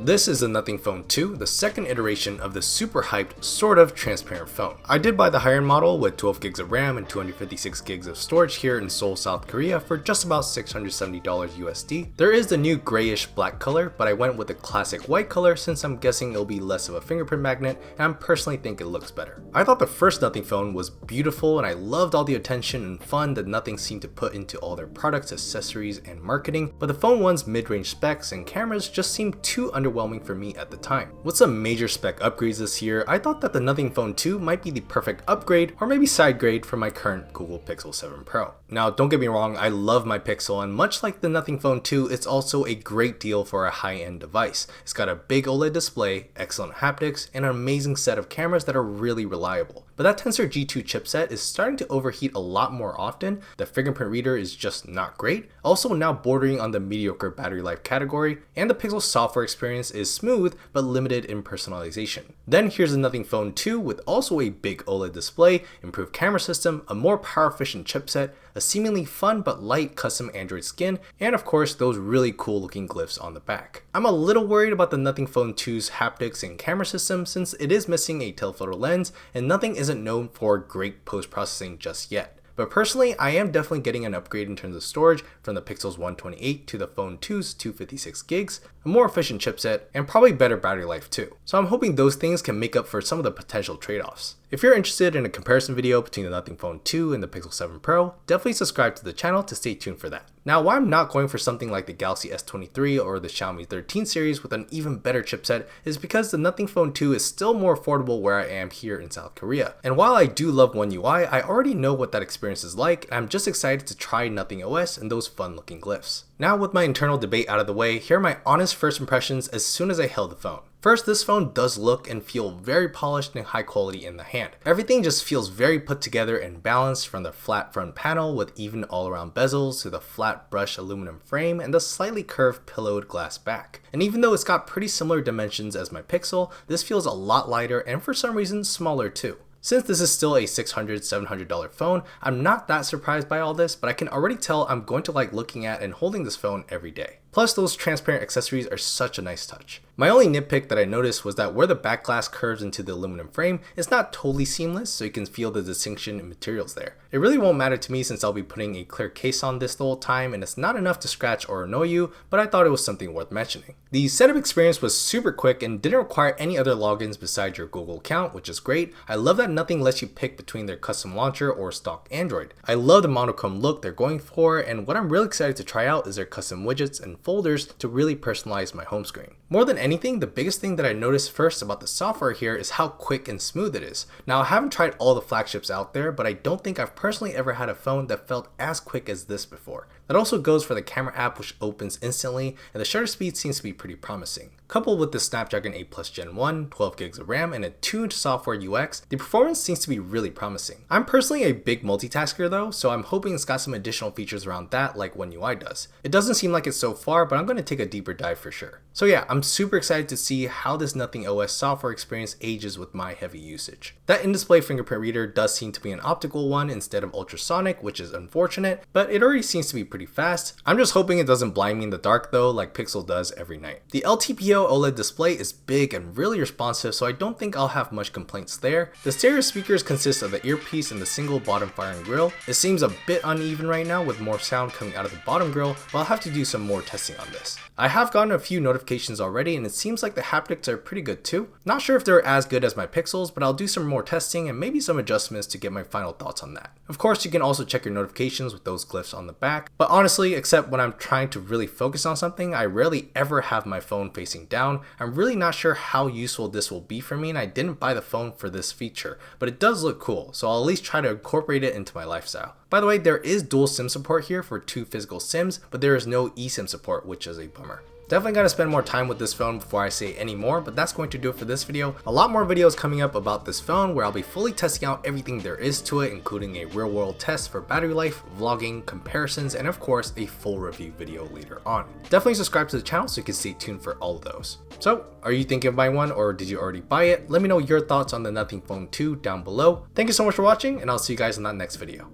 This is the Nothing Phone 2, the second iteration of the super hyped, sort of transparent phone. I did buy the higher end model with 12 gigs of RAM and 256 gigs of storage here in Seoul, South Korea for just about $670 USD. There is the new grayish black color, but I went with the classic white color since I'm guessing it'll be less of a fingerprint magnet and I personally think it looks better. I thought the first Nothing phone was beautiful and I loved all the attention and fun that Nothing seemed to put into all their products, accessories, and marketing, but the Phone 1's mid-range specs and cameras just seemed too underwhelming for me at the time. With some major spec upgrades this year, I thought that the Nothing Phone 2 might be the perfect upgrade or maybe side grade for my current Google Pixel 7 Pro. Now don't get me wrong, I love my Pixel and much like the Nothing Phone 2, it's also a great deal for a high-end device. It's got a big OLED display, excellent haptics, and an amazing set of cameras that are really reliable. But that Tensor G2 chipset is starting to overheat a lot more often, the fingerprint reader is just not great, also now bordering on the mediocre battery life category, and the Pixel software experience is smooth but limited in personalization. Then here's the Nothing Phone 2 with also a big OLED display, improved camera system, a more power efficient chipset, a seemingly fun but light custom Android skin, and of course those really cool looking glyphs on the back. I'm a little worried about the Nothing Phone 2's haptics and camera system since it is missing a telephoto lens and Nothing isn't known for great post-processing just yet. But personally, I am definitely getting an upgrade in terms of storage from the Pixel's 128 to the Phone 2's 256 gigs, a more efficient chipset, and probably better battery life too. So I'm hoping those things can make up for some of the potential trade-offs. If you're interested in a comparison video between the Nothing Phone 2 and the Pixel 7 Pro, definitely subscribe to the channel to stay tuned for that. Now, why I'm not going for something like the Galaxy S23 or the Xiaomi 13 series with an even better chipset is because the Nothing Phone 2 is still more affordable where I am here in South Korea. And while I do love One UI, I already know what that experience is like and I'm just excited to try Nothing OS and those fun looking glyphs. Now with my internal debate out of the way, here are my honest first impressions as soon as I held the phone. First, this phone does look and feel very polished and high quality in the hand. Everything just feels very put together and balanced, from the flat front panel with even all around bezels to the flat brushed aluminum frame and the slightly curved pillowed glass back. And even though it's got pretty similar dimensions as my Pixel, this feels a lot lighter and for some reason smaller too. Since this is still a $600-$700 phone, I'm not that surprised by all this, but I can already tell I'm going to like looking at and holding this phone every day. Plus, those transparent accessories are such a nice touch. My only nitpick that I noticed was that where the back glass curves into the aluminum frame, it's not totally seamless, so you can feel the distinction in materials there. It really won't matter to me since I'll be putting a clear case on this the whole time and it's not enough to scratch or annoy you, but I thought it was something worth mentioning. The setup experience was super quick and didn't require any other logins besides your Google account, which is great. I love that Nothing lets you pick between their custom launcher or stock Android. I love the monochrome look they're going for, and what I'm really excited to try out is their custom widgets and folders to really personalize my home screen. More than anything, the biggest thing that I noticed first about the software here is how quick and smooth it is. Now, I haven't tried all the flagships out there, but I don't think I've personally ever had a phone that felt as quick as this before. That also goes for the camera app, which opens instantly, and the shutter speed seems to be pretty promising. Coupled with the Snapdragon 8 Plus Gen 1, 12 gigs of RAM, and a tuned software UX, the performance seems to be really promising. I'm personally a big multitasker though, so I'm hoping it's got some additional features around that like One UI does. It doesn't seem like it so far, but I'm going to take a deeper dive for sure. So yeah, I'm super excited to see how this Nothing OS software experience ages with my heavy usage. That in-display fingerprint reader does seem to be an optical one instead of ultrasonic, which is unfortunate, but it already seems to be pretty fast. I'm just hoping it doesn't blind me in the dark though, like Pixel does every night. The LTPO OLED display is big and really responsive, so I don't think I'll have much complaints there. The stereo speakers consist of the earpiece and the single bottom firing grill. It seems a bit uneven right now with more sound coming out of the bottom grill, but I'll have to do some more testing on this. I have gotten a few notifications already and it seems like the haptics are pretty good too. Not sure if they're as good as my Pixels, but I'll do some more testing and maybe some adjustments to get my final thoughts on that. Of course, you can also check your notifications with those glyphs on the back, but honestly, except when I'm trying to really focus on something, I rarely ever have my phone facing down. I'm really not sure how useful this will be for me and I didn't buy the phone for this feature, but it does look cool, so I'll at least try to incorporate it into my lifestyle. By the way, there is dual SIM support here for 2 physical SIMs, but there is no eSIM support, which is a bummer. Definitely gotta spend more time with this phone before I say any more, but that's going to do it for this video. A lot more videos coming up about this phone where I'll be fully testing out everything there is to it, including a real world test for battery life, vlogging, comparisons, and of course a full review video later on. Definitely subscribe to the channel so you can stay tuned for all of those. So, are you thinking of buying one or did you already buy it? Let me know your thoughts on the Nothing Phone 2 down below. Thank you so much for watching and I'll see you guys in that next video.